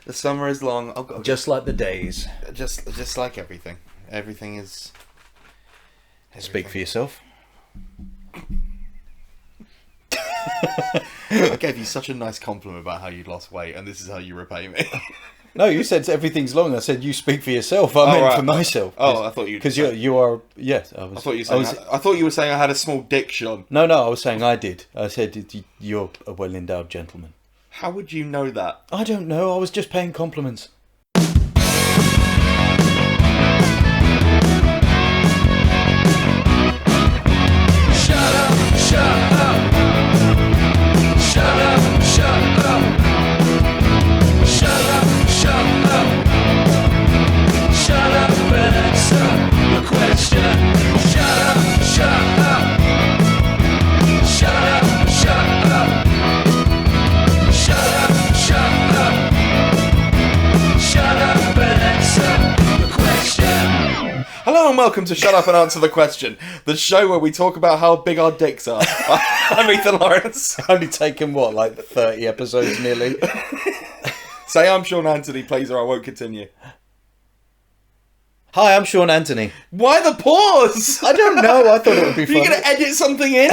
The summer is long. Oh, God. Just like the days. Just like everything. Everything is... Speak for yourself. I gave you such a nice compliment about how you'd lost weight, and this is how you repay me. No, you said everything's long. I said you speak for yourself. I meant right. for myself. Oh, I thought you... Because you are... Yes, I was... I thought you were saying I had a small dick, Sean. No, I was saying I did. I said you're a well-endowed gentleman. How would you know that? I don't know. I was just paying compliments. Shut up. Shut up. Shut up. Shut up. Shut up. Shut up. Shut up and answer the question. Shut up. Shut up. Shut up. Shut up. Shut up. Shut up. Shut up and answer the question. Hello and welcome to Shut Up and Answer the Question, the show where we talk about how big our dicks are. I'm Ethan Lawrence. Only taken, what, like 30 episodes nearly? Say I'm Sean Antony, please, or I won't continue. Hi, I'm Sean Antony. Why the pause? I don't know. I thought it would be Are fun. you going to edit something in?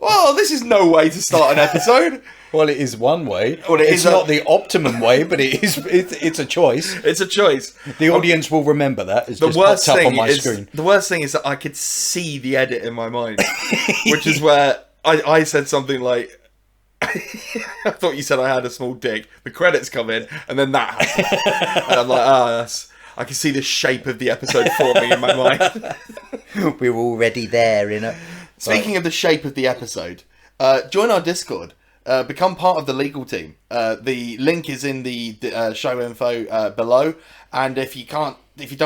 Well, this is no way to start an episode. Well, it is one way. Well, it's not the optimum way, but it's a choice. It's a choice. The audience will remember that. It's just popped up on my screen. The worst thing is that I could see the edit in my mind, which is where I said something like, I thought you said I had a small dick. The credits come in, and then that happened. And I'm like, I can see the shape of the episode forming in my mind. We're already there, innit? Speaking of the shape of the episode, join our Discord. Become part of the legal team. The link is in the show info below. And if you don't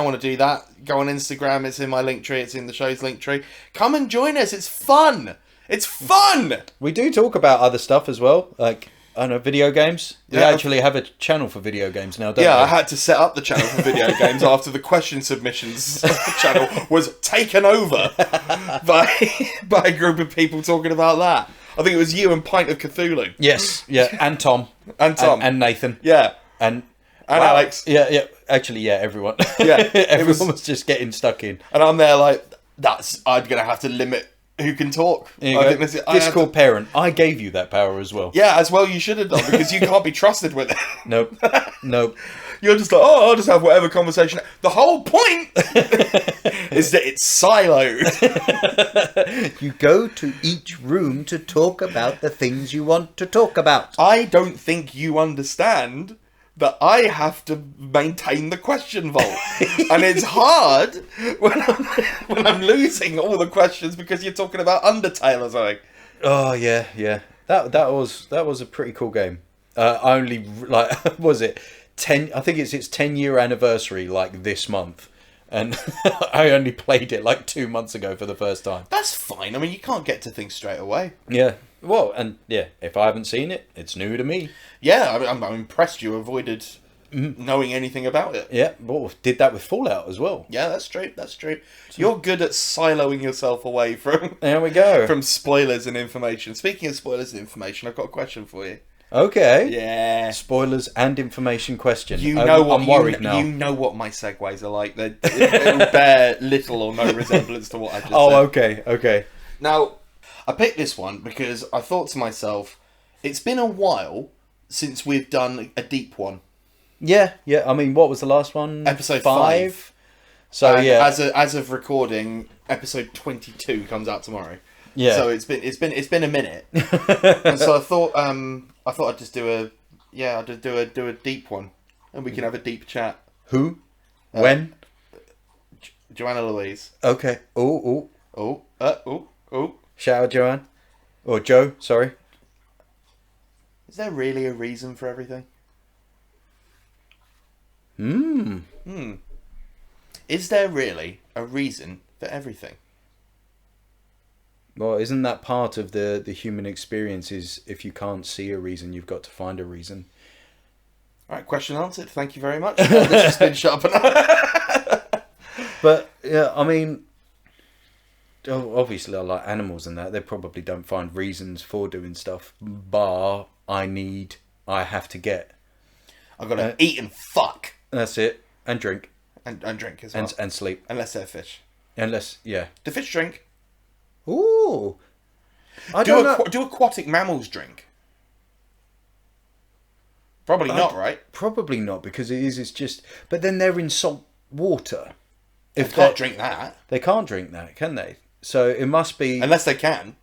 want to do that, go on Instagram. It's in my link tree. It's in the show's link tree. Come and join us. It's fun. It's fun. We do talk about other stuff as well, like I don't know, video games. We actually have a channel for video games now, don't we? Yeah, I had to set up the channel for video games after the question submissions channel was taken over by a group of people talking about that. I think it was you and Pint of Cthulhu. Yes, yeah, and Tom. And Tom. And Nathan. Yeah. And Alex. Yeah. Actually, yeah, everyone. Yeah. Everyone was just getting stuck in. And I'm there like, I'm going to have to limit who can talk. I think Discord parent. I gave you that power as well. Yeah, as well you should have done, because you can't be trusted with it. Nope. You're just like, I'll just have whatever conversation. The whole point is that it's siloed. You go to each room to talk about the things you want to talk about. I don't think you understand that I have to maintain the question vault. And it's hard when I'm losing all the questions because you're talking about Undertale or something. Oh, yeah. That was a pretty cool game. Only, like, was it 10? I think it's its 10-year anniversary, like, this month. And I only played it, like, 2 months ago for the first time. That's fine. I mean, you can't get to things straight away. Yeah. Well, and, yeah, if I haven't seen it, it's new to me. Yeah, I'm impressed you avoided knowing anything about it. Yeah, well, did that with Fallout as well. Yeah, that's true. You're good at siloing yourself away from... There we go. From spoilers and information. Speaking of spoilers and information, I've got a question for you. Okay. Yeah. Spoilers and information question. I'm worried now. You know what my segues are like. It'll bear little or no resemblance to what I just said. Oh, okay. Now, I picked this one because I thought to myself, it's been a while since we've done a deep one. Yeah. I mean, what was the last one? Episode 5. So and yeah, as of recording, episode 22 comes out tomorrow. Yeah. So it's been a minute, and so I thought I'd just do a deep one, and we can have a deep chat. Who? When? Joanna Louise. Okay. Oh. Shout out Joanne. Or Joe, sorry. Is there really a reason for everything? Is there really a reason for everything? Well, isn't that part of the human experience is if you can't see a reason, you've got to find a reason. All right, question answered. Thank you very much. This has been Shut Up and But, yeah, I mean, obviously I like animals and that. They probably don't find reasons for doing stuff. Bar, I have to get. I've got to eat and fuck. That's it. And drink. And drink as well. And sleep. Unless they're fish. Yeah. Do fish drink? Ooh. Do aquatic mammals drink? Probably not, right? Probably not, because it's just... But then they're in salt water. They can't drink that. They can't drink that, can they? So it must be... Unless they can.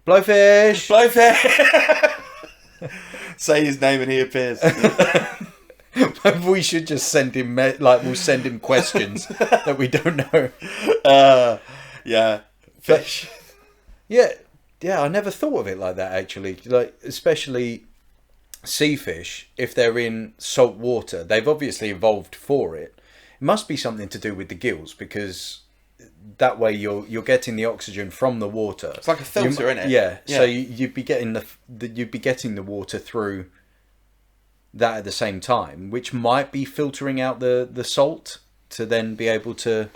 Blowfish! Blowfish! Say his name and he appears. We should just send him... we'll send him questions that we don't know. Yeah. Fish. Yeah, I never thought of it like that, actually. Like, especially sea fish, if they're in salt water, they've obviously evolved for it. It must be something to do with the gills, because that way you're getting the oxygen from the water. It's like a filter, isn't it? Yeah. So you'd be getting the water through that at the same time, which might be filtering out the salt to then be able to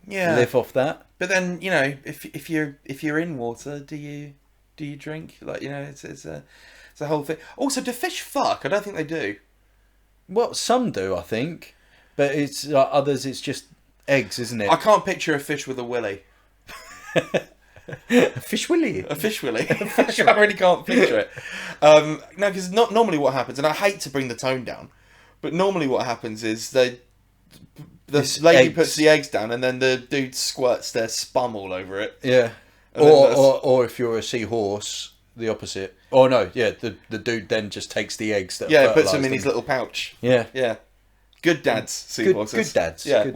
live off that. But then, you know, if you're in water, do you drink? Like, you know, it's a whole thing. Also, do fish fuck? I don't think they do. Well, some do, I think, but it's others. It's just eggs, isn't it? I can't picture a fish with a willy. A fish willy. A fish willy. I really can't picture it. No, because not normally what happens, and I hate to bring the tone down, but normally what happens is the lady puts the eggs down, and then the dude squirts their spum all over it. Yeah. Or if you're a seahorse, the opposite. Oh no, yeah, the dude then just takes the eggs that puts them in his little pouch. Yeah. Good dads, seahorses. Good dads. Yeah,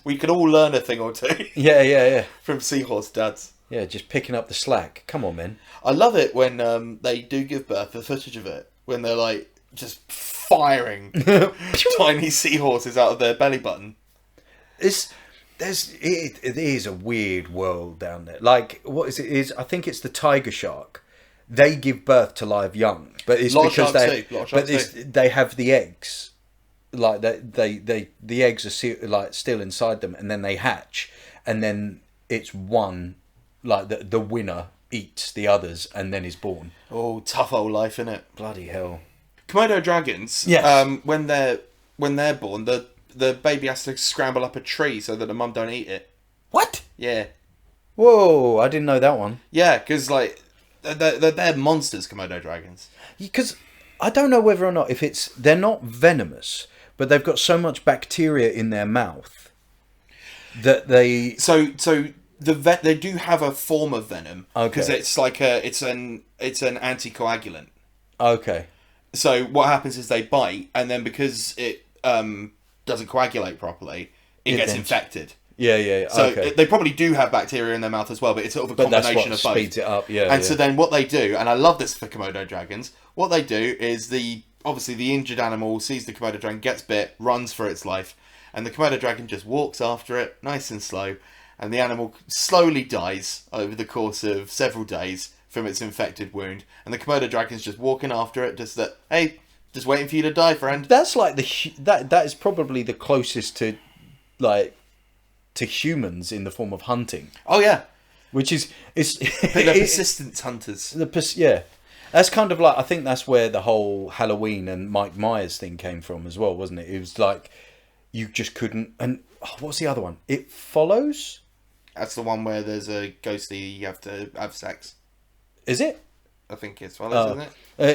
we could all learn a thing or two. Yeah. From seahorse dads. Yeah, just picking up the slack. Come on, man. I love it when they do give birth, the footage of it, when they're like just firing tiny seahorses out of their belly button. It is a weird world down there. Like, what is it? I think it's the tiger shark. They give birth to live young, but it's because they have the eggs. Like the eggs are still inside them, and then they hatch, and then it's one, like the winner eats the others, and then is born. Oh, tough old life, innit? Bloody hell. Komodo dragons. Yes. When they're born, the baby has to scramble up a tree so that the mum don't eat it. What? Yeah. Whoa, I didn't know that one. Yeah, because like they're monsters, Komodo dragons. Because I don't know whether or not they're not venomous, but they've got so much bacteria in their mouth that they. So they do have a form of venom because it's like it's an anticoagulant. Okay. So what happens is they bite, and then because it doesn't coagulate properly, it gets infected. Yeah. So they probably do have bacteria in their mouth as well, but it's sort of a combination of both. Speeds it up, yeah. And so then what they do, and I love this for Komodo dragons, what they do is obviously the injured animal sees the Komodo dragon, gets bit, runs for its life, and the Komodo dragon just walks after it, nice and slow, and the animal slowly dies over the course of several days from its infected wound, and the Komodo dragon's just walking after it, just waiting for you to die, friend. That's like that is probably the closest to humans in the form of hunting. Oh yeah, which is they're persistence hunters. That's kind of like, I think that's where the whole Halloween and Mike Myers thing came from as well, wasn't it? It was like you just couldn't. And what's the other one? It Follows. That's the one where there's a ghostly. You have to have sex. Is it? I think it's Follows, isn't it?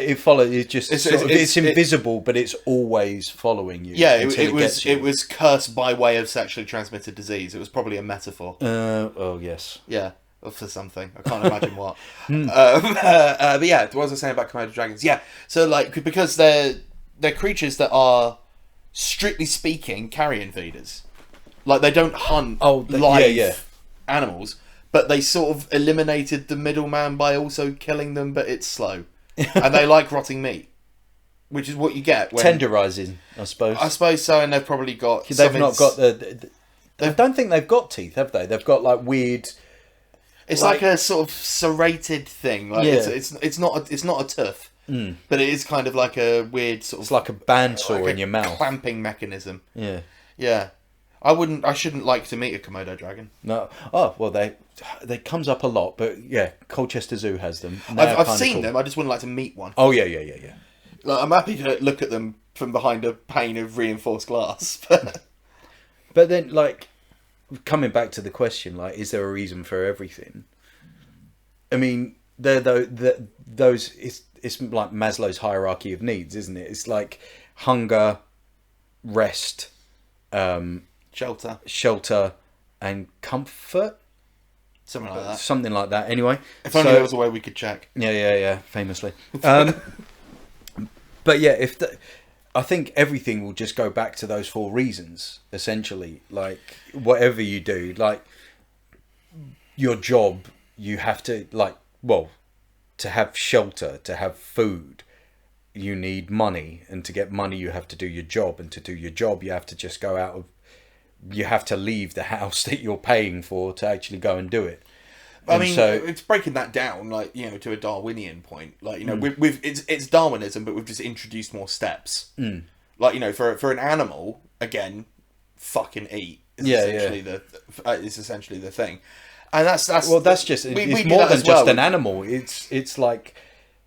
It follows. It's invisible, but it's always following you. Yeah, it was cursed by way of sexually transmitted disease. It was probably a metaphor. Oh yes. Yeah, for something. I can't imagine what. But yeah, what was I saying about Komodo dragons? Yeah, so like because they're creatures that are strictly speaking carrion feeders. Like they don't hunt live animals. But they sort of eliminated the middleman by also killing them, but it's slow. And they like rotting meat, which is what you get. Tenderising, I suppose. I suppose so, and they've probably got... They've not got I don't think they've got teeth, have they? They've got like weird... It's like a sort of serrated thing. Like it's not a tooth, but it is kind of like a weird sort of... It's like a bandsaw in your mouth. Clamping mechanism. Yeah. Yeah. I shouldn't like to meet a Komodo dragon. No. Oh well, they comes up a lot, but yeah, Colchester Zoo has them. I've seen them. I just wouldn't like to meet one. Oh yeah. Like, I'm happy to look at them from behind a pane of reinforced glass. But then, like, coming back to the question, like, is there a reason for everything? I mean, those it's like Maslow's hierarchy of needs, isn't it? It's like hunger, rest, shelter, and comfort. Something like that. Something like that. Anyway, if only there was a way we could check. Yeah. Famously, but yeah, I think everything will just go back to those 4 reasons essentially. Like whatever you do, like your job, you have to to have shelter, to have food, you need money, and to get money you have to do your job, and to do your job you have to just you have to leave the house that you're paying for to actually go and do it. I mean, it's breaking that down, like, you know, to a Darwinian point. Like, you know, it's Darwinism, but we've just introduced more steps. Like, you know, for an animal, again, fucking eat is essentially the thing. And that's just it's more than just an animal. It's like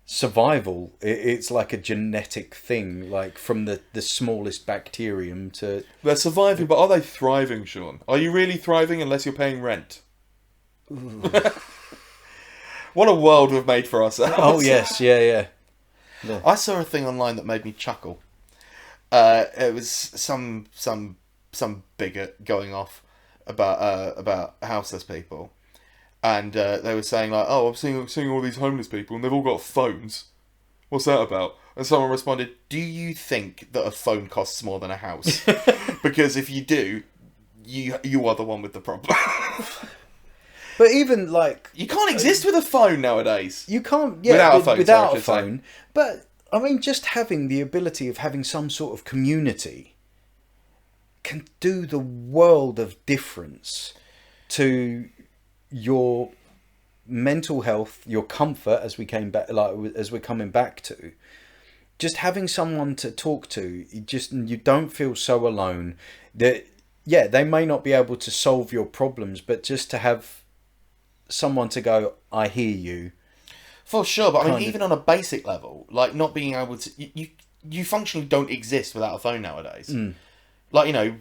survival. It's like a genetic thing, like from the smallest bacterium to... They're surviving, but are they thriving, Sean? Are you really thriving unless you're paying rent? What a world we've made for ourselves. Oh yes, yeah. I saw a thing online that made me chuckle. It was some bigot going off about houseless people, and they were saying like, "Oh, I'm seeing all these homeless people, and they've all got phones. What's that about?" And someone responded, "Do you think that a phone costs more than a house? Because if you do, you are the one with the problem." But even like you can't exist with a phone nowadays. You can't, without a phone. But I mean, just having the ability of having some sort of community can do the world of difference to your mental health, your comfort, as we're coming back to. Just having someone to talk to, you don't feel so alone. That they may not be able to solve your problems, but just to have someone to go, I hear you. For sure, but I mean, even on a basic level, like not being able to, you functionally don't exist without a phone nowadays. Like, you know,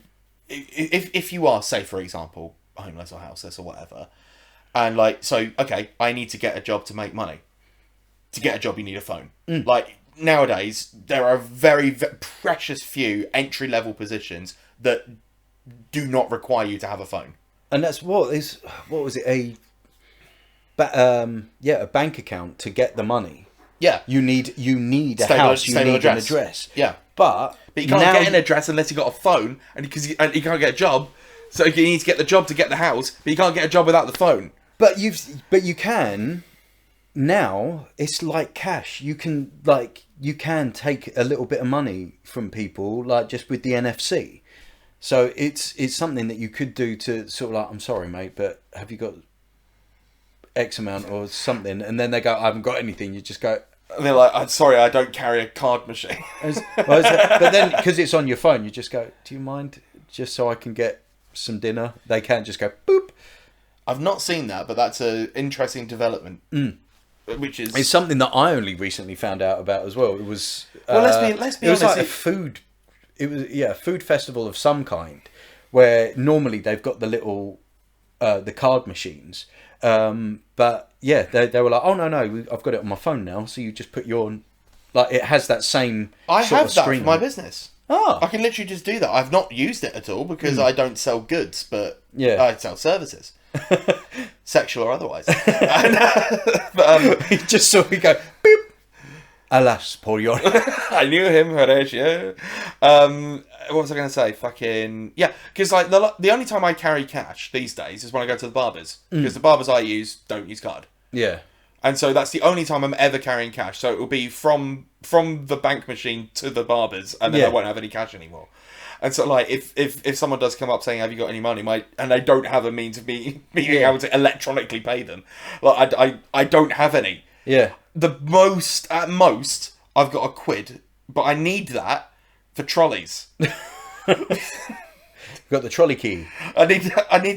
if you are, say for example, homeless or houseless or whatever, and like, so okay, I need to get a job to make money. To get a job, you need a phone. Like nowadays, there are very precious few entry level positions that do not require you to have a phone. And that's what was it? A bank account to get the money. Yeah, you need a house. You need an address. Yeah, but you can't get an address unless you got a phone, and you can't get a job. So you need to get the job to get the house, but you can't get a job without the phone. But you can now. It's like cash. You can take a little bit of money from people, like just with the NFC. So it's something that you could do to sort of like, I'm sorry, mate, but have you got X amount or something? And then they go, I haven't got anything. You just go... And they're like, I'm sorry, I don't carry a card machine. But then, because it's on your phone, you just go, do you mind just so I can get some dinner? They can't just go, boop. I've not seen that, but that's an interesting development. Which is... It's something that I only recently found out about as well. It was... Well, let's be honest. It was like a food... It was a food festival of some kind, where normally they've got the little the card machines, but yeah, they were like, oh no, I've got it on my phone now, so you just put your, like, it has that same. I sort have of that screen for my on. Business. Oh, I can literally just do that. I've not used it at all because I don't sell goods, but I sell services, sexual or otherwise. But just so we go boop. Alas, poor your. I knew him, Horatio. What was I going to say? Fucking... Yeah, because like the only time I carry cash these days is when I go to the barbers. Because the barbers I use don't use card. Yeah. And so that's the only time I'm ever carrying cash. So it will be from the bank machine to the barbers, and then I won't have any cash anymore. And so, like, if someone does come up saying, have you got any money? And I don't have a means of being able to electronically pay them. Like, I don't have any. Yeah. At most, I've got £1, but I need that for trolleys. got the trolley key. I need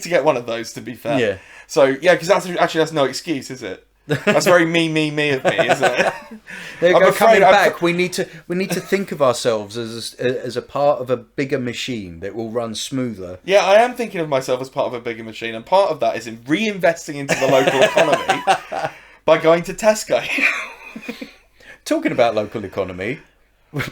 to get one of those, to be fair. Yeah. So yeah, because that's no excuse, is it? That's very me of me, isn't it? There you I'm go. afraid Coming I'm- back, we need to think of ourselves as a part of a bigger machine that will run smoother. Yeah, I am thinking of myself as part of a bigger machine, and part of that is in reinvesting into the local economy by going to Tesco. Talking about local economy,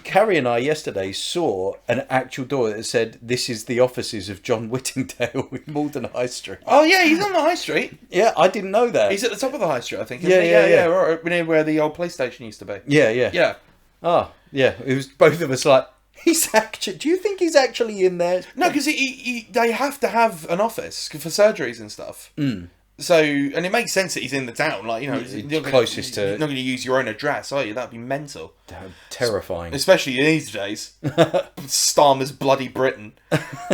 Carrie and I yesterday saw an actual door that said, "This is the offices of John Whittingdale in Malden High Street." Oh yeah, he's on the high street. Yeah, I didn't know that. He's at the top of the high street, I think. Yeah, Isn't he? yeah. Right near where the old police station used to be. Yeah. Yeah. Oh, yeah. It was both of us like, he's actually. Do you think he's actually in there? No, because they have to have an office for surgeries and stuff. Mm. So, and it makes sense that he's in the town. Like, you know, Closest to- You're not going to use your own address, are you? That'd be mental. Terrifying. Especially in these days. Starmer's bloody Britain,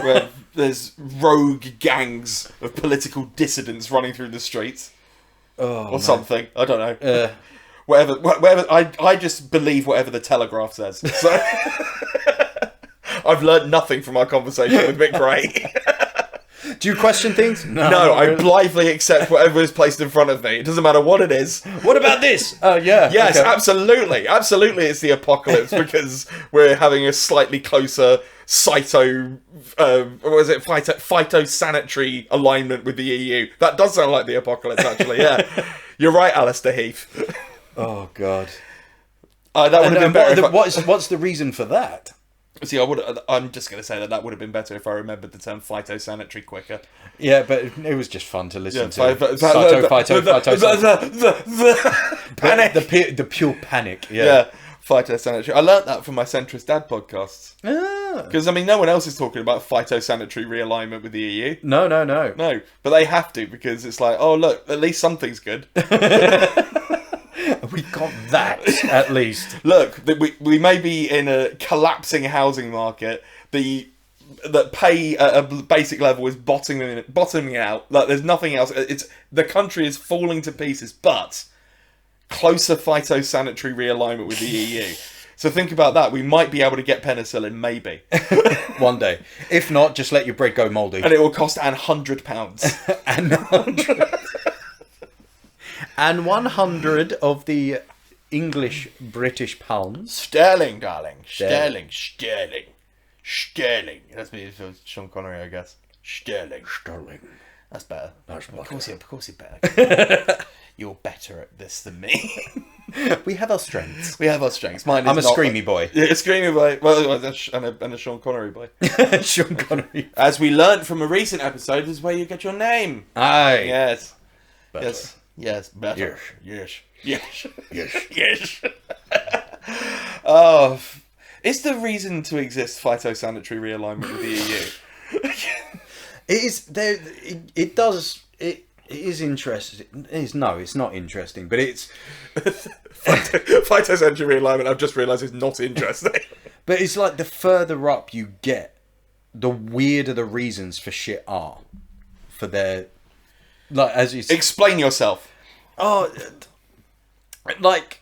where there's rogue gangs of political dissidents running through the streets. Or something. I don't know. Whatever. I just believe whatever the Telegraph says. So I've learned nothing from our conversation with Mick Gray. Do you question things? No, I blithely accept whatever is placed in front of me. It doesn't matter what it is. What about this? Oh, yeah. Yes, okay. absolutely. Absolutely, it's the apocalypse because we're having a slightly closer phytosanitary alignment with the EU. That does sound like the apocalypse, actually, yeah. You're right, Alistair Heath. Oh, God. That would have been better. What's the reason for that? See, I'm just going to say that would have been better if I remembered the term phytosanitary quicker. Yeah, but it was just fun to listen to. Panic. The pure panic. Yeah, phytosanitary. I learnt that from my Centrist Dad podcasts. Ah. Because, I mean, no one else is talking about phytosanitary realignment with the EU. No. No, but they have to because it's like, oh, look, at least something's good. We got that, at least. Look, we may be in a collapsing housing market. That pay at a basic level is bottoming out. Like, there's nothing else. The country is falling to pieces, but closer phytosanitary realignment with the EU. So think about that. We might be able to get penicillin, maybe. One day. If not, just let your bread go mouldy. And it will cost £100. And 100. And 100 of the English British pounds. Sterling, darling. Sterling. That's me, Sean Connery, I guess. Sterling. That's better. Of course you're better. You're better at this than me. We have our strengths. Mine is I'm a screamy boy. Yeah, a screamy boy. Well, and a Sean Connery boy. Sean Connery. As we learnt from a recent episode, this is where you get your name. Aye. Yes. Better. Yes. Better. Yes. Yes. Oh, is the reason to exist phytosanitary realignment with the EU? It is there. It does. It is interesting. It's not interesting, but it's Phytosanitary realignment, I've just realised, is not interesting. But it's like the further up you get, the weirder the reasons for shit are. For their, like, as you Explain yourself. Oh, like,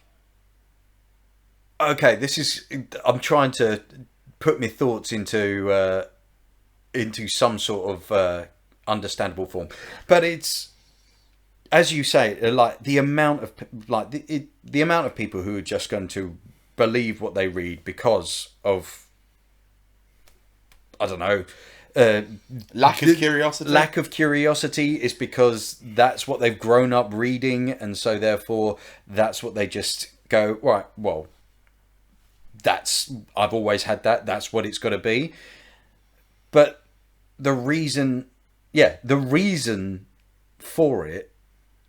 okay, this is. I'm trying to put my thoughts into some sort of understandable form, but it's, as you say, like the amount of the amount of people who are just going to believe what they read because of, I don't know. Lack of curiosity. Lack of curiosity is because that's what they've grown up reading, and so therefore that's what they just go, right, well, I've always had that, that's what it's got to be. But the reason for it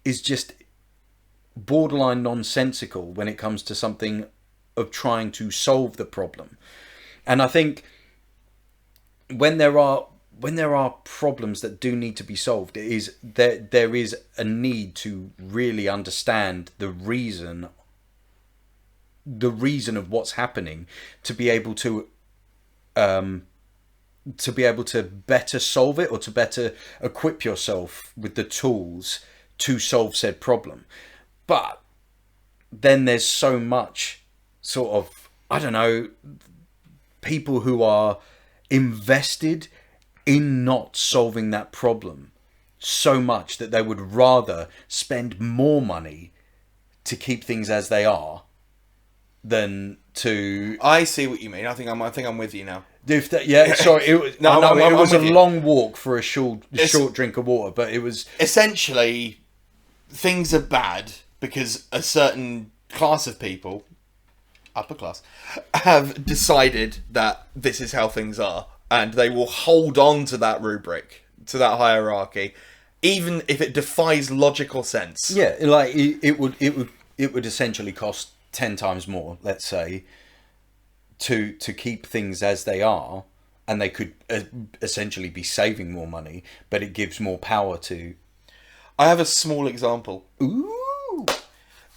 is just borderline nonsensical when it comes to something of trying to solve the problem. And I think when there are problems that do need to be solved, it is there is a need to really understand the reason of what's happening, to be able to better solve it, or to better equip yourself with the tools to solve said problem. But then there's so much sort of, I don't know, people who are invested in not solving that problem so much that they would rather spend more money to keep things as they are than to. I see what you mean. I think I'm with you now. If that, yeah, sorry, it was. No, I know, I'm it was a with you. long walk for a short drink of water, but it was Essentially, things are bad because a certain class of people, upper class, have decided that this is how things are, and they will hold on to that rubric, to that hierarchy, even if it defies logical sense. yeah, like it would essentially cost 10 times more, let's say, to keep things as they are, and they could essentially be saving more money, but it gives more power to. I have a small example. Ooh.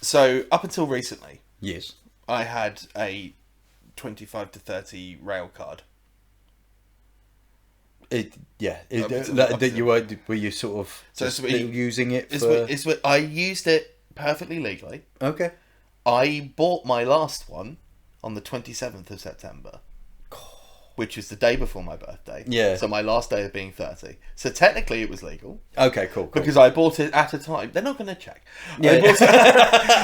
So up until recently, Yes. I had a 25 to 30 rail card. That you were you sort of So just it's what using it for. I used it perfectly legally. Okay. I bought my last one on the 27th of September, which was the day before my birthday. Yeah. So my last day of being 30. So technically it was legal. Okay, cool. Because I bought it at a time. They're not going to check. Yeah.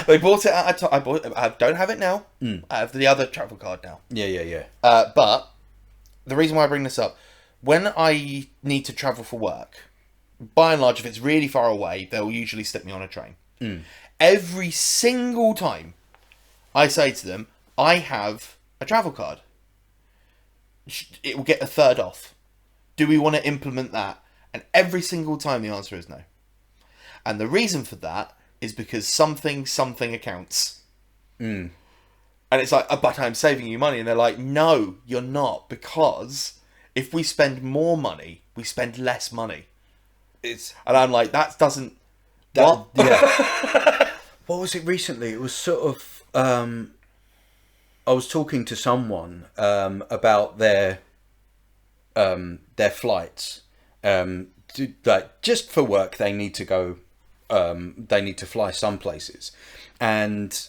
They bought it at a time. I don't have it now. I have the other travel card now. Yeah. But the reason why I bring this up, when I need to travel for work, by and large, if it's really far away, they'll usually stick me on a train. Every single time I say to them, I have a travel card. It will get a third off. Do we want to implement that? And every single time the answer is no. And the reason for that is because something accounts. And it's like, but I'm saving you money. And they're like, no, you're not. Because if we spend more money, we spend less money. And I'm like, that doesn't... What? Yeah. What was it recently? It was sort of. I was talking to someone about their flights. Like just for work, they need to go. They need to fly some places, and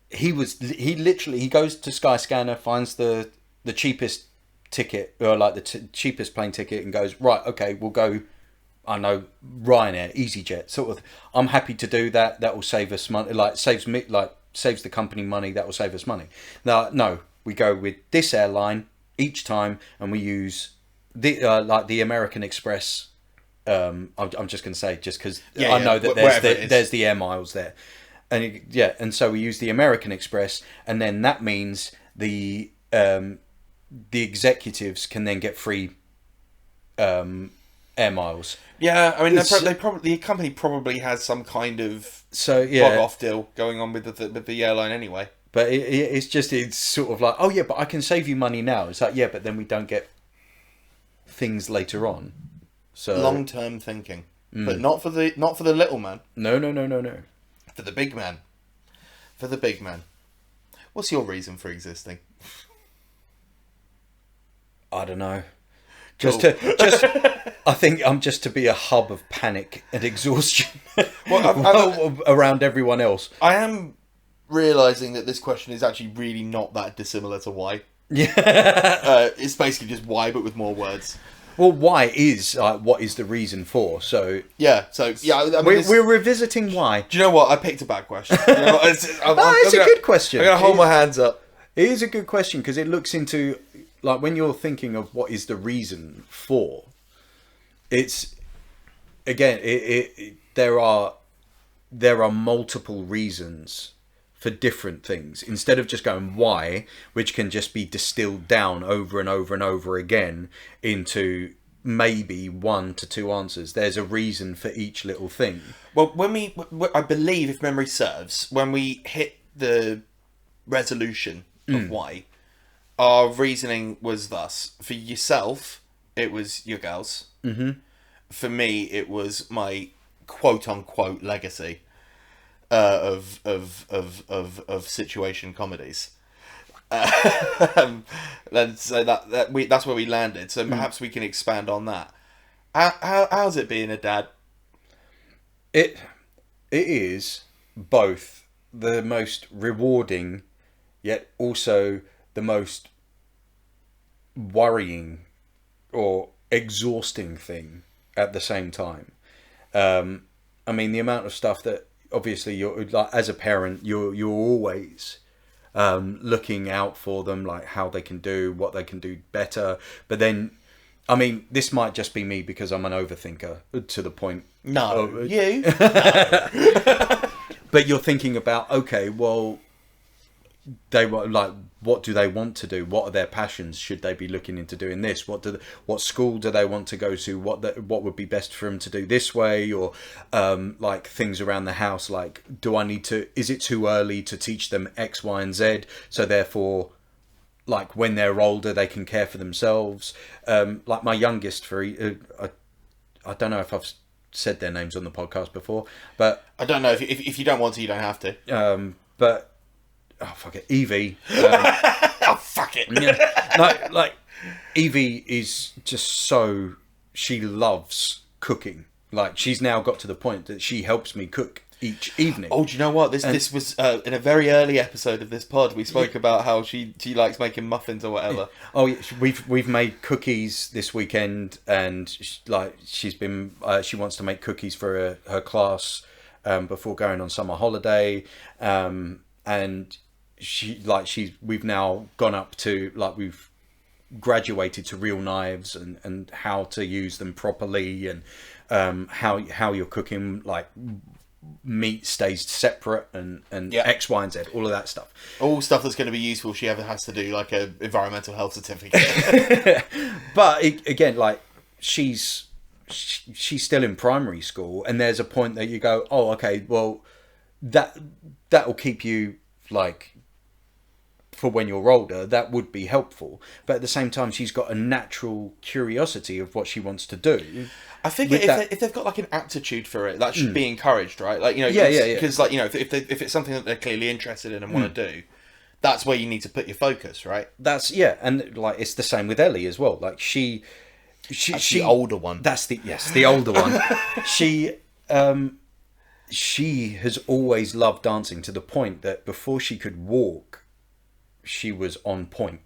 he goes to Skyscanner, finds the cheapest ticket or like the cheapest plane ticket, and goes, right, okay, we'll go. I know, Ryanair, EasyJet, sort of. I'm happy to do that. That will save us money. Like saves the company money. That will save us money. Now, no, we go with this airline each time, and we use the American Express. I'm just going to say just because I know that there's the air miles there, and so we use the American Express, and then that means the executives can then get free air miles. Yeah, I mean, the company probably has some kind of bog off deal going on with the airline anyway. But it's sort of like, oh yeah, but I can save you money now. It's like, yeah, but then we don't get things later on. So long term thinking, but not for the little man. No. For the big man. For the big man. What's your reason for existing? I don't know. Cool. I think I'm just to be a hub of panic and exhaustion Well, around everyone else. I am realising that this question is actually really not that dissimilar to why. Yeah. It's basically just why, but with more words. Well, why is what is the reason for? So yeah. I mean, we're revisiting why. Do you know what? I picked a bad question. You know, it's a good question. I'm gonna hold my hands up. It is a good question because it looks into like when you're thinking of what is the reason for. It's again, there are multiple reasons for different things instead of just going why, which can just be distilled down over and over and over again into maybe 1 to 2 answers. There's a reason for each little thing. Well, I believe, if memory serves, when we hit the resolution of why, our reasoning was thus: for yourself, it was your girls. Mm-hmm. For me, it was my quote unquote legacy of situation comedies. And so that's where we landed. So perhaps we can expand on that. How's it being a dad? It is both the most rewarding, yet also the most worrying or exhausting thing at the same time. I mean, the amount of stuff that obviously you're like, as a parent, you're always looking out for them, like how they can do, what they can do better. But then, I mean, this might just be me because I'm an overthinker to the point. No, you. But you're thinking about, okay, well, they were like, what do they want to do? What are their passions? Should they be looking into doing this? What school do they want to go to? What would be best for them to do this way? Or like things around the house, like, is it too early to teach them X, Y, and Z? So therefore, like when they're older, they can care for themselves. Like my youngest, I don't know if I've said their names on the podcast before, but I don't know if you don't want to, you don't have to. But oh fuck it, Evie. Oh fuck it. Yeah, like Evie is just so, she loves cooking. Like she's now got to the point that she helps me cook each evening. Oh, do you know what? This was in a very early episode of this pod. We spoke about how she likes making muffins or whatever. Oh, yeah, we've made cookies this weekend, and she wants to make cookies for her class before going on summer holiday, and we've now gone up to, like, we've graduated to real knives and how to use them properly, and how you're cooking, like, meat stays separate and X, Y, and Z, all of that stuff. All stuff that's going to be useful if she ever has to do like a environmental health certificate. But again, like she's still in primary school, and there's a point that you go, oh, okay, well that will keep you, like, for when you're older, that would be helpful. But at the same time, she's got a natural curiosity of what she wants to do. I think if they've got like an aptitude for it, that should be encouraged, right? Like, you know, because like, you know, if it's something that they're clearly interested in and want to do, that's where you need to put your focus, right? That's and like it's the same with Ellie as well. Like she the older one. That's the older one. She has always loved dancing to the point that before she could walk, she was on point.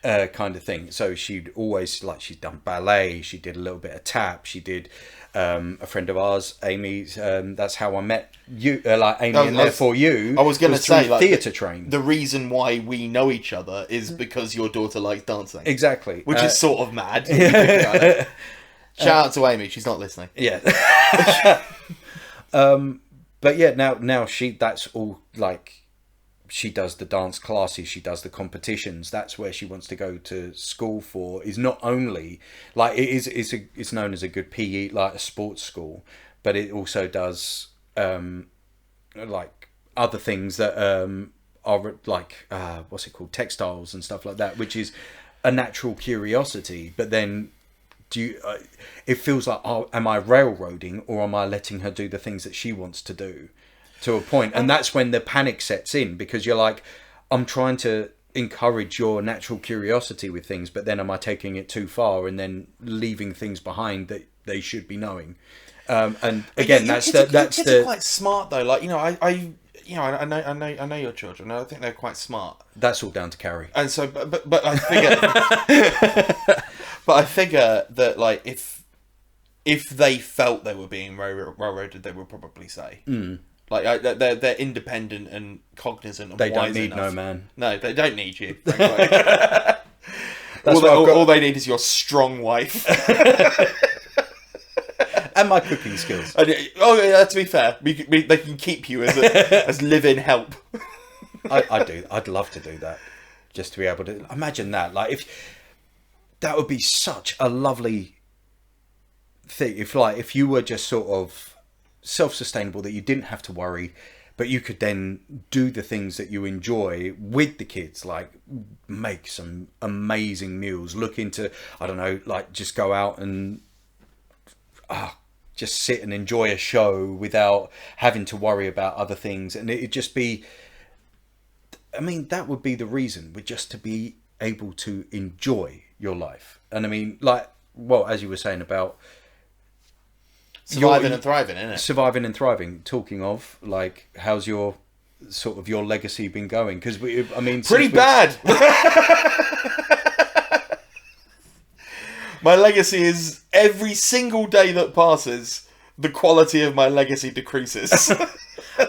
Kind of thing. So she'd always, like, she'd done ballet, she did a little bit of tap, she did a friend of ours, Amy, that's how I met you, like Amy, and therefore you. I was going to say, like, theatre trained. The reason why we know each other is because your daughter likes dancing. Exactly. Which is sort of mad. Shout out to Amy, she's not listening. Yeah. But yeah, now that's all, like, she does the dance classes, she does the competitions. That's where she wants to go to school for. Is not only, like, it's known as a good PE, like a sports school, but it also does like other things that are like what's it called, textiles and stuff like that, which is a natural curiosity. But then it feels like, oh, am I railroading, or am I letting her do the things that she wants to do? To a point, and that's when the panic sets in, because you're like, I'm trying to encourage your natural curiosity with things, but then am I taking it too far and then leaving things behind that they should be knowing? And again, kids are quite smart though. Like, you know, I know your children. I think they're quite smart. That's all down to Carrie. And so, but I figure, that, like, if they felt they were being railroaded, they would probably say. Like, they're independent and cognizant and they wise don't need enough. no man. No, they don't need you. All they need is your strong wife. And my cooking skills. To be fair, they can keep you as live-in help. I'd love to do that. Just to be able to imagine that. Like, that would be such a lovely thing. If you were just sort of self-sustainable, that you didn't have to worry, but you could then do the things that you enjoy with the kids, like make some amazing meals, look into, I don't know, like just go out and just sit and enjoy a show without having to worry about other things. And it'd just be, I mean, that would be the reason, would just to be able to enjoy your life. And I mean, like, well, as you were saying about surviving and thriving, isn't it? Surviving and thriving. Talking of, like, how's your legacy been going? Because pretty bad. My legacy is every single day that passes, the quality of my legacy decreases.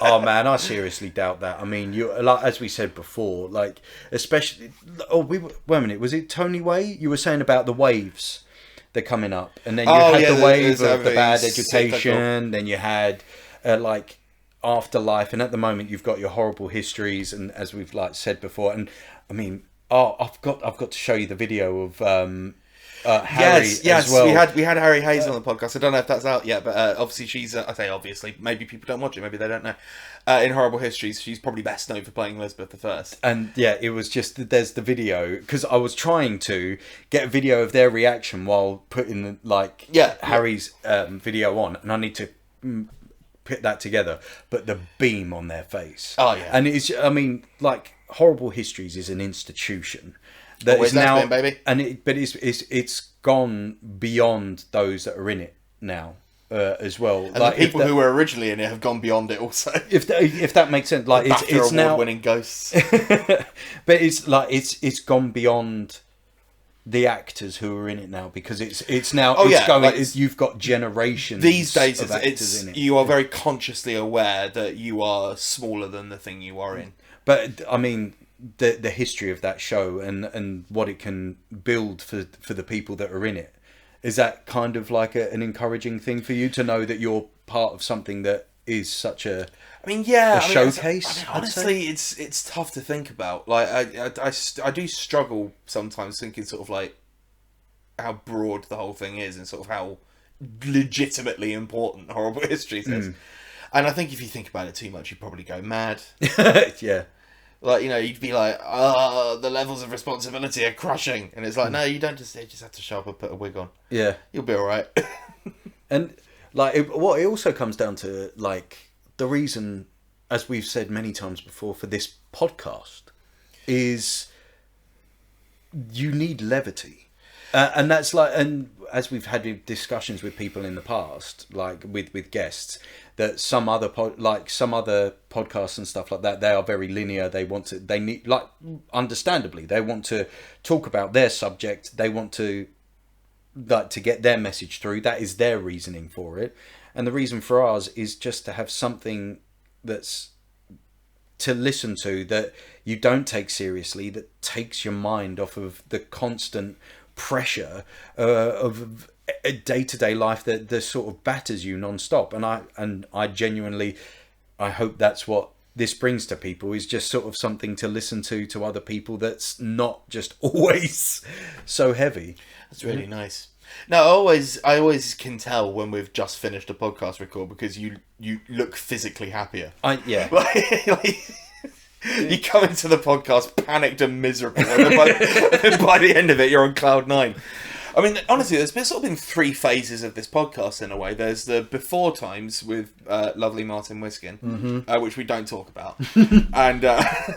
Oh man, I seriously doubt that. I mean, you like as we said before, like especially. Oh, wait a minute. Was it Tony Way? You were saying about the waves. They're coming up, and then you had the wave of the bad education. Then you had like afterlife, and at the moment you've got your horrible histories, and as we've like said before, and I mean, I've got to show you the video of Harry. Yes, as well. we had Harry Hayes on the podcast. I don't know if that's out yet, but obviously she's. I say obviously, maybe people don't watch it, maybe they don't know. In Horrible Histories, she's probably best known for playing Elizabeth I. And yeah, it was just there's the video because I was trying to get a video of their reaction while putting Harry's video on, and I need to put that together. But the beam on their face, and it's like Horrible Histories is an institution that is now, baby. and it's gone beyond those that are in it now. As well, and like the people who were originally in it have gone beyond it. Also, if that makes sense, like it's now award-winning ghosts, but it's gone beyond the actors who are in it now because it's now you've got generations these days. Of actors in it. You are very consciously aware that you are smaller than the thing you are in. But I mean, the history of that show and what it can build for the people that are in it. Is that kind of like an encouraging thing for you to know that you're part of something that is such a showcase? Honestly, it's tough to think about. Like I do struggle sometimes thinking sort of like how broad the whole thing is and sort of how legitimately important Horrible Histories is. And I think if you think about it too much, you'd probably go mad. Yeah. Like, you'd be like, the levels of responsibility are crushing. And it's like, no, you don't just have to show up and put a wig on. Yeah. You'll be all right. And, like, it also comes down to, like, the reason, as we've said many times before, for this podcast is you need levity. And that's like, and as we've had discussions with people in the past, like with guests, that some other podcasts and stuff like that, they are very linear. They need, like, understandably, they want to talk about their subject. They want to, like, to get their message through. That is their reasoning for it. And the reason for ours is just to have something that's to listen to that you don't take seriously, that takes your mind off of the constant pressure of a day-to-day life that sort of batters you non-stop. And I genuinely, I hope that's what this brings to people, is just sort of something to listen to other people that's not just always so heavy. That's really nice. No, I always can tell when we've just finished a podcast record because you look physically happier. Yeah. You come into the podcast panicked and miserable, and by the end of it, you're on cloud nine. I mean, honestly, there's sort of been three phases of this podcast in a way. There's the before times with lovely Martin Wiskin, which we don't talk about. And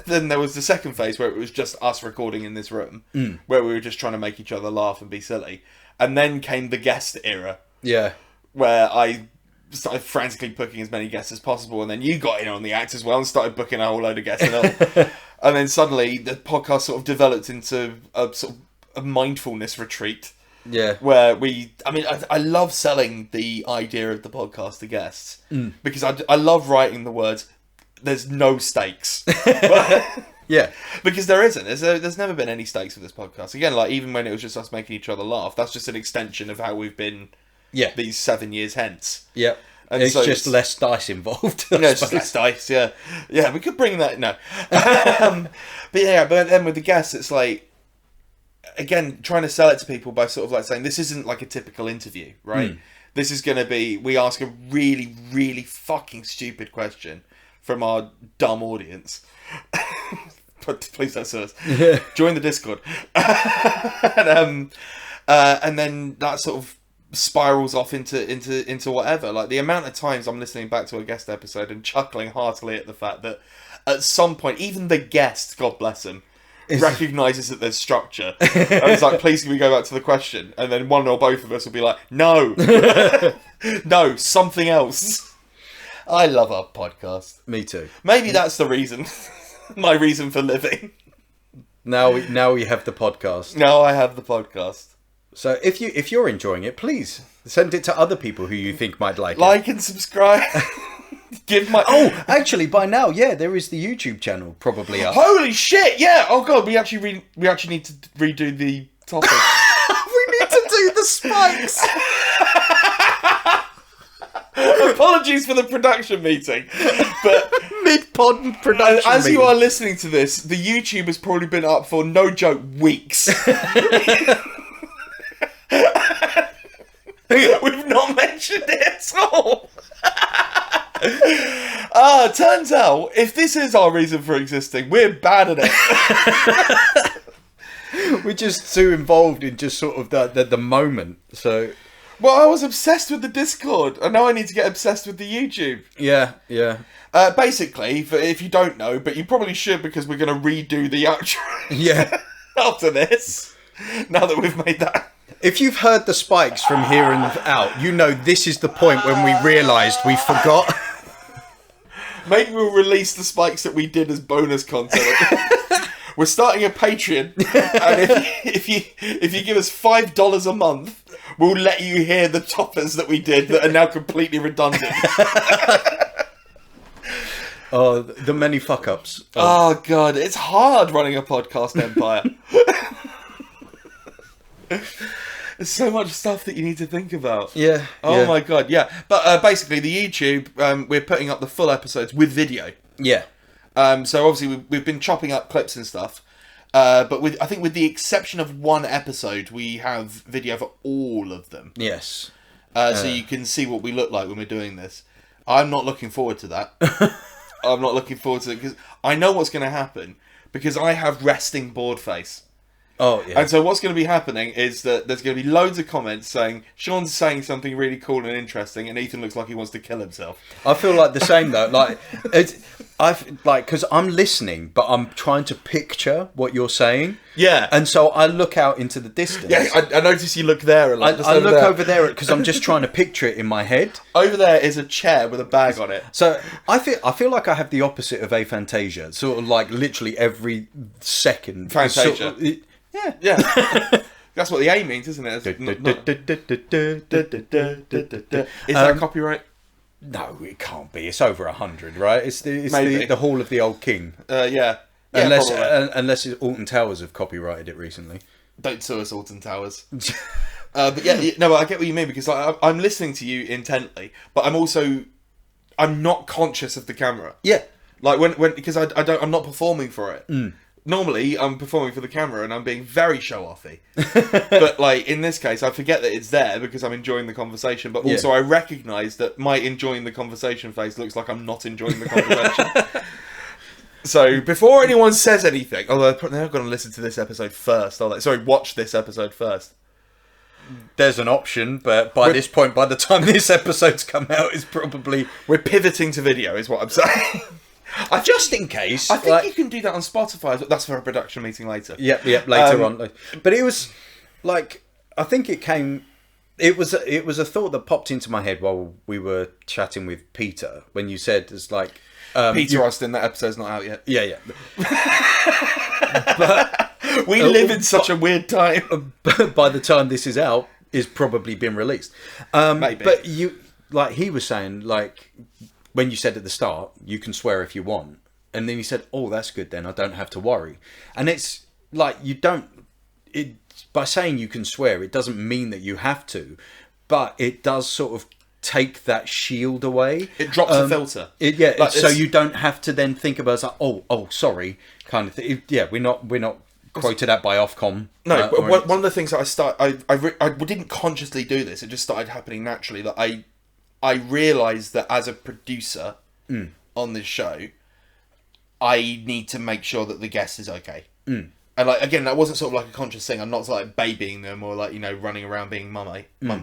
then there was the second phase where it was just us recording in this room, where we were just trying to make each other laugh and be silly. And then came the guest era. Yeah. Where I started frantically booking as many guests as possible, and then you got in on the act as well and started booking a whole load of guests. And then suddenly the podcast sort of developed into a sort of a mindfulness retreat. Yeah. Where I love selling the idea of the podcast to guests because I love writing the words, there's no stakes. Yeah. Because there isn't. There's never been any stakes with this podcast. Again, like, even when it was just us making each other laugh, that's just an extension of how we've been these 7 years hence. Yeah. And it's just less dice involved. It's just less dice, yeah. Yeah, we could bring that, no. But then with the guests, it's like, again, trying to sell it to people by sort of like saying, this isn't like a typical interview, right? This is going to be, we ask a really, really fucking stupid question from our dumb audience. But please don't sue us. Join the Discord. And then that sort of spirals off into whatever. Like, the amount of times I'm listening back to a guest episode and chuckling heartily at the fact that at some point, even the guest, God bless him, recognises that there's structure. And it's like, please can we go back to the question? And then one or both of us will be like, no. No, something else. I love our podcast. Me too. Maybe that's the reason. My reason for living. Now we have the podcast. Now I have the podcast. So if you're enjoying it, please send it to other people who you think might like it. Like and subscribe. Give my... Oh, actually, by now, yeah, there is the YouTube channel probably up. Holy shit, yeah! Oh god, we actually need to redo the topic. We need to do the spikes. Apologies for the production meeting, but mid-pod production as you meeting. are listening to this, the YouTube has probably been up for, no joke, weeks. We've not mentioned it at all. Turns out, if this is our reason for existing, we're bad at it. We're just too involved in just sort of the moment. So, well, I was obsessed with the Discord, and now I need to get obsessed with the YouTube. yeah. Basically, if you don't know, but you probably should, because we're going to redo the outro Yeah. after this, now that we've made that. If you've heard the spikes from here and out, you know this is the point when we realised we forgot. Maybe we'll release the spikes that we did as bonus content. We're starting a Patreon, and if you give us $5 a month, we'll let you hear the toppers that we did that are now completely redundant. Oh, the many fuck-ups. Oh god, it's hard running a podcast empire. There's so much stuff that you need to think about. Yeah. Oh my god, yeah. But basically, the YouTube, we're putting up the full episodes with video. Yeah. So obviously, we've been chopping up clips and stuff. But I think with the exception of one episode, we have video for all of them. Yes. So you can see what we look like when we're doing this. I'm not looking forward to that. I'm not looking forward to it because I know what's going to happen because I have resting board face. Oh, yeah. And so what's going to be happening is that there's going to be loads of comments saying, Sean's saying something really cool and interesting, and Ethan looks like he wants to kill himself. I feel like the same, though. Like, because I'm listening, but I'm trying to picture what you're saying. Yeah. And so I look out into the distance. Yeah, I notice you look there. And I look over there because I'm just trying to picture it in my head. Over there is a chair with a bag on it. So I feel like I have the opposite of aphantasia. Sort of like literally every second. Fantasia. Sort of, yeah. Yeah. That's what the A means, isn't it? Is that copyright? No, it can't be. It's over 100, right? It's the Hall of the Old King. Yeah. Unless Alton Towers have copyrighted it recently. Don't sue us, Alton Towers. But yeah, no, I get what you mean because I'm listening to you intently, but I'm not conscious of the camera. Yeah. Like when because I'm not performing for it. Normally, I'm performing for the camera and I'm being very show-offy. But, like, in this case, I forget that it's there because I'm enjoying the conversation. But also, I recognise that my enjoying the conversation face looks like I'm not enjoying the conversation. So, before anyone says anything... Although, they're not going to listen to this episode first, are they? Sorry, watch this episode first. There's an option, but by this point, by the time this episode's come out, it's probably... We're pivoting to video, is what I'm saying. Just in case. I think you can do that on Spotify. That's for a production meeting later. Yep, later on. But it was like I think it came. It was a thought that popped into my head while we were chatting with Peter when you said it's like Peter Austin. That episode's not out yet. Yeah. But we live in such a weird time. By the time this is out, it's probably been released. Maybe. But he was saying like. When you said at the start, you can swear if you want. And then he said, oh, that's good then. I don't have to worry. And it's like, by saying you can swear, it doesn't mean that you have to. But it does sort of take that shield away. It drops the filter. So you don't have to then think about, like, oh, sorry, kind of thing. We're not quoted at by Ofcom. No, but one of the things that I didn't consciously do this. It just started happening naturally. That I realised that as a producer on this show, I need to make sure that the guest is okay. And like again, that wasn't sort of like a conscious thing. I'm not like babying them or like running around being mummy. Mummy.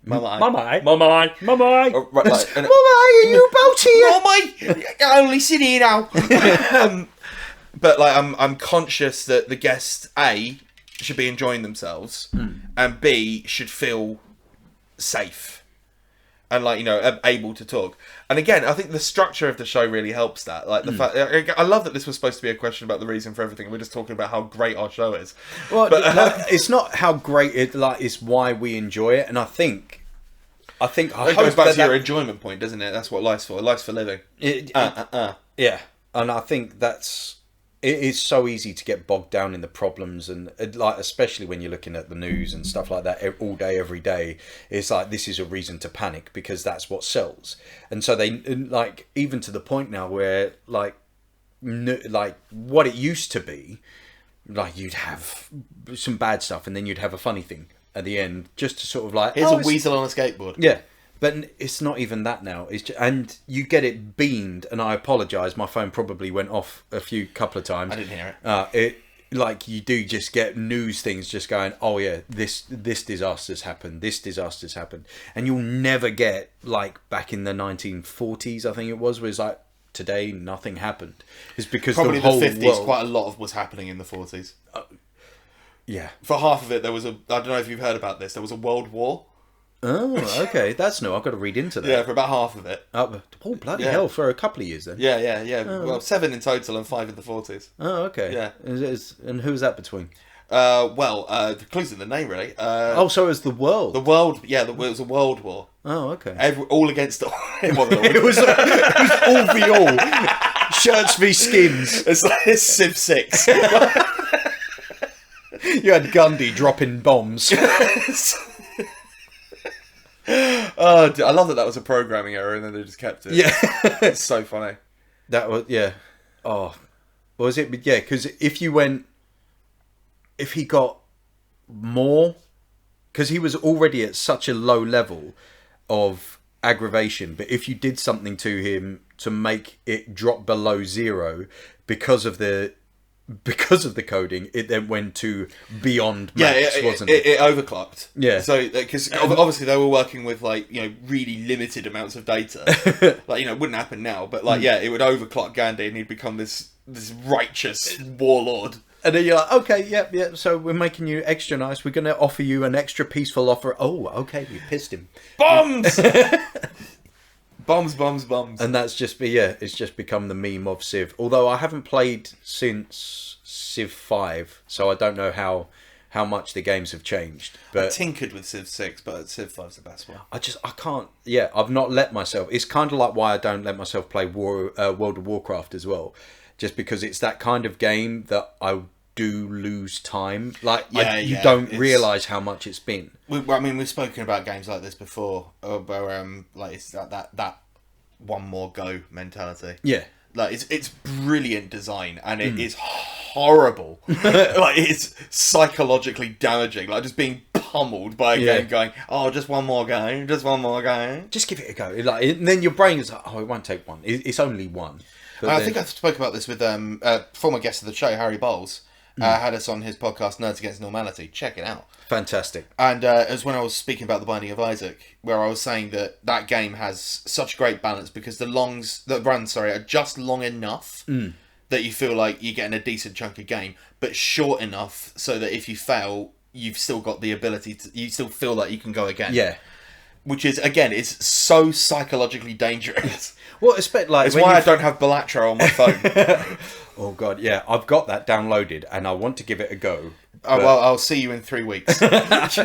Mummy. Like, are you about here? Mummy, only sit here now. But like, I'm conscious that the guest A should be enjoying themselves, and B should feel safe. and like, you know, able to talk. And again, I think the structure of the show really helps that. Like the fact, I love that this was supposed to be a question about the reason for everything. We're just talking about how great our show is. Well, but, it's not how great it like. It's why we enjoy it, and I think it goes back to your enjoyment point, doesn't it? That's what life's for. Life's for living. Yeah, and I think it is so easy to get bogged down in the problems, and like especially when you're looking at the news and stuff like that all day, every day. It's like this is a reason to panic because that's what sells. And so they like even to the point now where like what it used to be, like you'd have some bad stuff and then you'd have a funny thing at the end, just to sort of like here's a weasel on a skateboard. Yeah. But it's not even that now. It's just, and you get it beamed, and I apologise. My phone probably went off a couple of times. I didn't hear it. It like you do just get news things just going. Oh yeah, this disaster's happened. This disaster's happened, and you'll never get like back in the 1940s. I think it was where it's like today nothing happened. It's because probably the whole 50s. world, quite a lot of was happening in the 40s. Yeah. For half of it, there was I don't know if you've heard about this. There was a world war. Oh, okay. That's new. I've got to read into that. Yeah, for about half of it. Oh, bloody hell, for a couple of years then. Yeah. Well, 7 in total and 5 in the 40s. Oh, okay. Yeah. And who's that between? The clue's in the name, really. So it was the world. The world, it was a world war. Oh, okay. All against all. It wasn't all. It was all v all. Shirts v skins. It's like Civ 6. You had Gandhi dropping bombs. Oh, I love that was a programming error and then they just kept it. Yeah. It's so funny. That was, yeah. Oh. Was it? Yeah, because if he got more, because he was already at such a low level of aggravation, but if you did something to him to make it drop below 0 because of the coding, it then went to beyond max, wasn't it? It overclocked. Yeah. So, because obviously they were working with like, you know, really limited amounts of data. Like, you know, it wouldn't happen now, but like, it would overclock Gandhi and he'd become this righteous warlord. And then you're like, okay, yeah, so we're making you extra nice. We're going to offer you an extra peaceful offer. Oh, okay, you pissed him. Bombs! Bombs. And that's just, it's just become the meme of Civ. Although I haven't played since Civ 5, so I don't know how much the games have changed. But I tinkered with Civ 6, but Civ 5's the best one. I can't, I've not let myself. It's kind of like why I don't let myself play World of Warcraft as well. Just because it's that kind of game that I do lose time. Like, you don't realise how much it's been. We've spoken about games like this before, where like it's that one more go mentality. Yeah, like it's brilliant design and it is horrible. Like it's psychologically damaging. Like just being pummeled by a game, going, "Oh, just one more go, just give it a go." Like, and then your brain is like, "Oh, it won't take one. It's only one." I think I spoke about this with former guest of the show, Harry Bowles. Had us on his podcast, Nerds Against Normality. Check it out. Fantastic. And it was when I was speaking about The Binding of Isaac, where I was saying that game has such great balance because the runs are just long enough that you feel like you're getting a decent chunk of game, but short enough so that if you fail, you've still got the ability to, you still feel like you can go again. Yeah. Which is, again, is so psychologically dangerous. Well, it's like... It's why I don't have Balatro on my phone. Oh, God, yeah. I've got that downloaded, and I want to give it a go. But... well, I'll see you in 3 weeks. But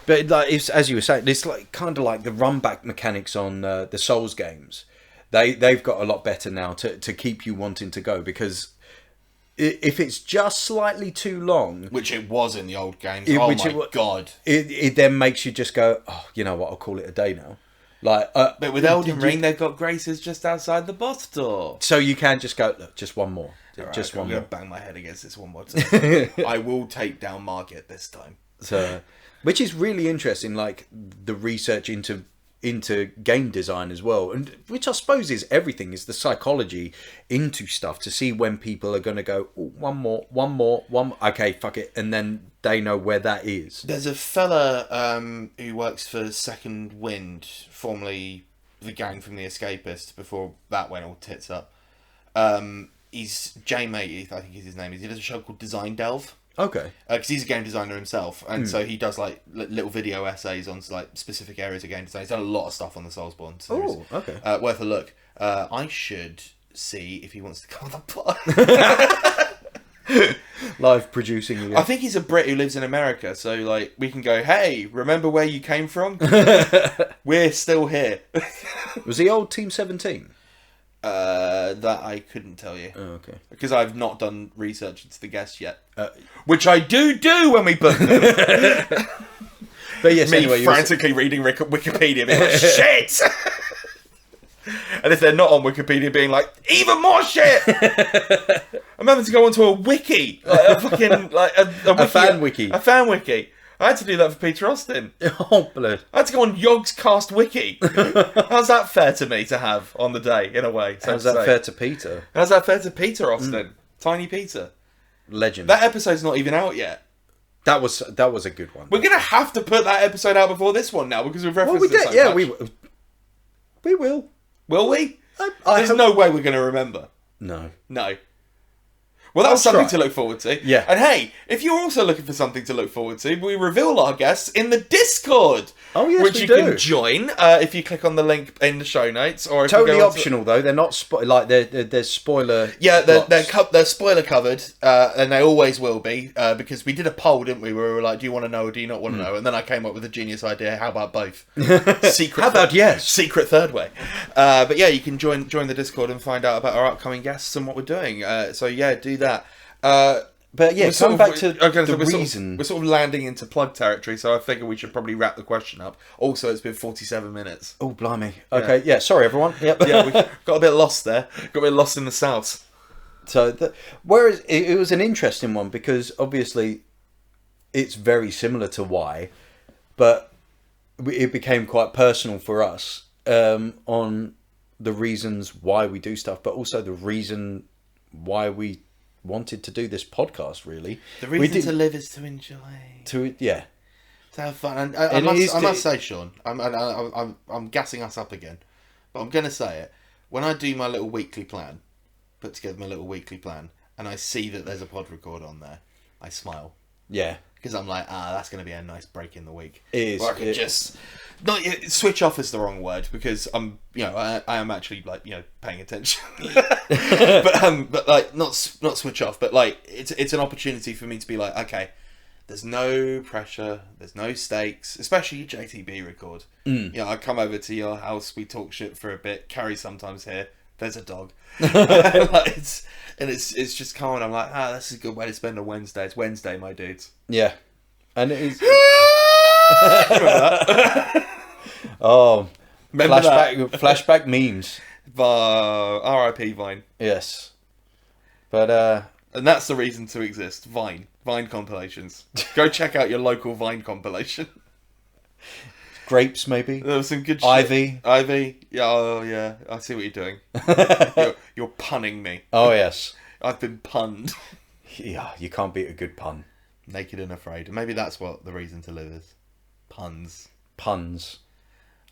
like, it's, as you were saying, it's like kind of like the run-back mechanics on the Souls games. They've got a lot better now to keep you wanting to go, because... if it's just slightly too long... Which it was in the old games. God. It then makes you just go, oh, you know what, I'll call it a day now. Like, but with Elden Ring, they've got graces just outside the boss door. So you can just go, look, just one more. Right, just one I'm more. going to bang my head against this one more time. I will take down Margit this time. So, which is really interesting, like, the research into game design as well, and which I suppose is everything, is the psychology into stuff to see when people are going to go, oh, one more, okay, fuck it, and then they know where that is. There's a fella who works for Second Wind, formerly the gang from The Escapist, before that went all tits up. He's J-Mate, I think is his name. He does a show called Design Delve. Okay. Because he's a game designer himself, and so he does like little video essays on like specific areas of game design. He's done a lot of stuff on the Soulsborne series. Oh, okay. Worth a look. I should see if he wants to come on the pod. Live producing again. I think he's a Brit who lives in America, so like we can go, hey, remember where you came from? We're still here. Was he old Team 17? That I couldn't tell you. Oh, okay. Because I've not done research into the guests yet. Which I do when we book them. But yes, Me anyway, frantically reading Wikipedia being like, shit! And if they're not on Wikipedia being like, even more shit! I'm having to go onto a wiki. Like a fucking, like a wiki. A fan wiki. A fan wiki. I had to do that for Peter Austin. Oh, blood. I had to go on Yogscast Wiki. How's that fair to me to have on the day, in a way? How's that fair to Peter? How's that fair to Peter Austin? Tiny Peter. Legend. That episode's not even out yet. That was a good one. We're going to have to put that episode out before this one now, because we've referenced it so much. We will. Will we? There's no way we're going to remember. No. No. Well, that's I'll something try. to look forward to. Yeah. And hey, if you're also looking for something to look forward to, we reveal our guests in the Discord. Oh, yes, which we you do. can join if you click on the link in the show notes, or if Totally you go onto- optional though. They're not they're spoiler. Yeah, blocks. they're spoiler covered, and they always will be, because we did a poll, didn't we? Where we were like, do you want to know or do you not want to know? And then I came up with a genius idea. How about both? Secret. How about yes? Secret third way. But yeah, you can join the Discord and find out about our upcoming guests and what we're doing. So yeah, do that. But yeah, come back to the we're reason. we're sort of landing into plug territory, so I figure we should probably wrap the question up. Also, it's been 47 minutes. Oh, blimey. Okay, yeah, sorry everyone. Yep. Yeah, we got a bit lost there. Got a bit lost in the south. So, whereas it was an interesting one because obviously it's very similar to why, but it became quite personal for us on the reasons why we do stuff, but also the reason why we wanted to do this podcast. Really, The reason to live is to enjoy. To have fun. And I must say, Sean, I'm gassing us up again, but I'm going to say it. When I do my little weekly plan, put together my little weekly plan, and I see that there's a pod record on there, I smile. Yeah. Because I'm like, that's going to be a nice break in the week. It is. Where I can just... Not switch off is the wrong word, because I'm, I am actually, like, paying attention. but like, not switch off, but like, it's an opportunity for me to be like, okay, there's no pressure, there's no stakes, especially JTB record. I come over to your house, we talk shit for a bit, Carrie's sometimes here, there's a dog. It's just calm, and I'm like, this is a good way to spend a Wednesday. It's Wednesday, my dudes. Yeah. And it is... Remember that? Oh, Remember flashback memes. R.I.P. Vine. Yes. But And that's the reason to exist. Vine compilations. Go check out your local Vine compilation. grapes maybe. There was some good shit. Ivy. Yeah, oh yeah. I see what you're doing. You're punning me. Oh yes. I've been punned. Yeah, you can't beat a good pun. Naked and afraid. Maybe that's what the reason to live is. Puns.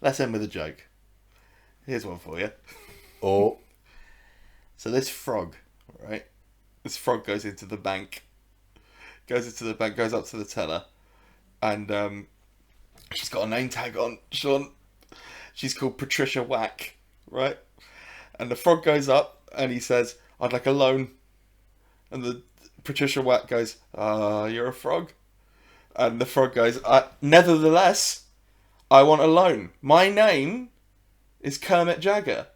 Let's end with a joke. Here's one for you. Oh. So this frog, right? This frog goes into the bank. Goes up to the teller. And she's got a name tag on, Sean. She's called Patricia Whack, right? And the frog goes up and he says, I'd like a loan. And the Patricia Whack goes, you're a frog? And the frog goes, nevertheless, I want a loan. My name is Kermit Jagger,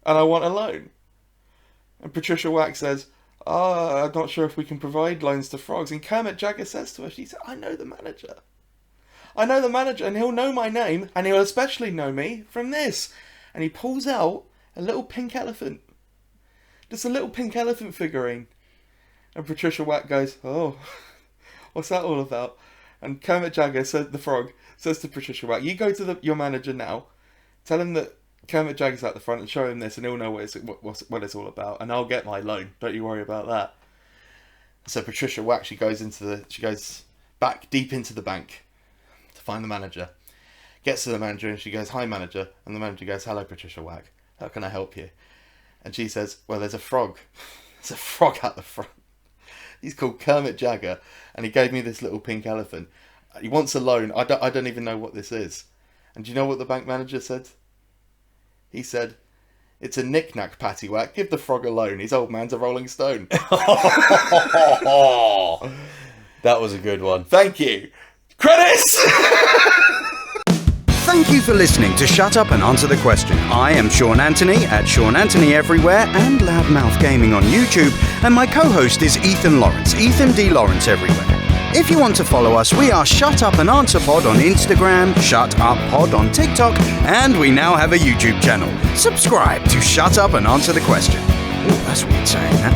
and I want a loan. And Patricia Whack says, I'm not sure if we can provide loans to frogs. And Kermit Jagger says to her, she said, I know the manager, and he'll know my name, and he'll especially know me from this. And he pulls out a little pink elephant. Just a little pink elephant figurine. And Patricia Whack goes, oh, what's that all about? And Kermit Jagger, the frog, says to Patricia Whack, you go to your manager now, tell him that Kermit Jagger's at the front and show him this, and he'll know what it's all about, and I'll get my loan. Don't you worry about that. So Patricia Whack, she goes back deep into the bank to find the manager. Gets to the manager and she goes, hi manager. And the manager goes, hello Patricia Whack, how can I help you? And she says, well, there's a frog. There's a frog at the front. He's called Kermit Jagger, and he gave me this little pink elephant. He wants a loan. I don't even know what this is. And do you know what the bank manager said? He said, "It's a knick-knack, pattywhack. Give the frog a loan. His old man's a Rolling Stone." That was a good one. Thank you. Credits! Thank you for listening to Shut Up and Answer the Question. I am Sean Antony at Sean Antony everywhere and Loudmouth Gaming on YouTube, and my co-host is Ethan Lawrence, Ethan D. Lawrence everywhere. If you want to follow us, we are Shut Up and Answer Pod on Instagram, Shut Up Pod on TikTok, and we now have a YouTube channel. Subscribe to Shut Up and Answer the Question. Oh, that's weird saying that.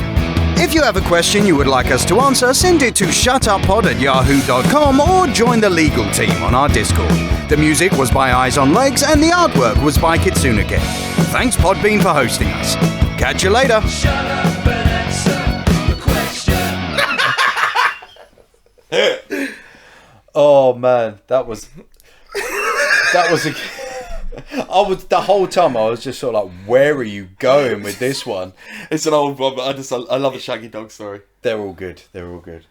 If you have a question you would like us to answer, send it to shutuppod@yahoo.com or join the legal team on our Discord. The music was by Eyes on Legs and the artwork was by Kitsune Kei. Thanks Podbean for hosting us. Catch you later. Shut up and answer the question. Oh man, that was a. I was the whole time I was just sort of like, where are you going with this one? It's an old one, but I love a Shaggy Dog story. They're all good. They're all good.